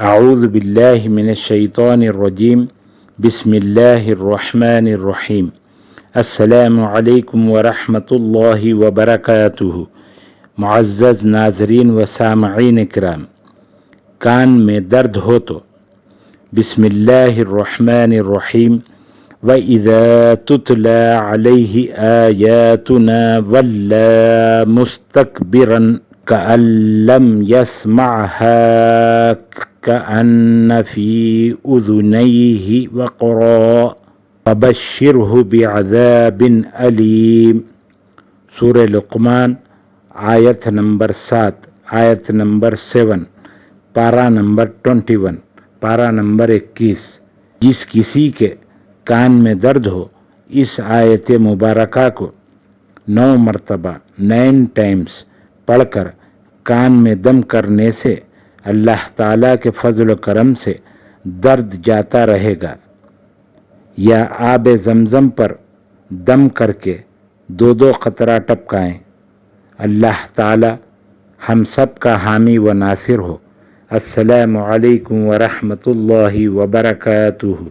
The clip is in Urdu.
اعوذ باللہ من الشیطان الرجیم بسم اللہ الرحمن الرحیم السلام علیکم ورحمۃ اللہ وبرکاتہ۔ معزز ناظرین و سامعین کرام، کان میں درد ہو تو بسم اللہ الرحمن الرحیم وَإِذَا تُتْلَى عَلَيْهِ آيَاتُنَا وَلَّى مُسْتَكْبِرًا كَأَن لَّمْ يَسْمَعْهَا كَأَنَّ فِي أُذُنَيْهِ وَقْرًا فَبَشِّرْهُ بِعَذَابٍ أَلِيمٍ۔ سورہ لقمان، آیت نمبر 7، آیت نمبر 7، پارہ نمبر 21، پارہ نمبر 21۔ جس کسی کے کان میں درد ہو، اس آیت مبارکہ کو 9 مرتبہ 9 ٹائمز پڑھ کر کان میں دم کرنے سے اللہ تعالیٰ کے فضل و کرم سے درد جاتا رہے گا۔ یا آب زمزم پر دم کر کے 2 قطرہ ٹپکائیں۔ اللہ تعالیٰ ہم سب کا حامی و ناصر ہو۔ السلام علیکم ورحمۃ اللہ وبرکاتہ۔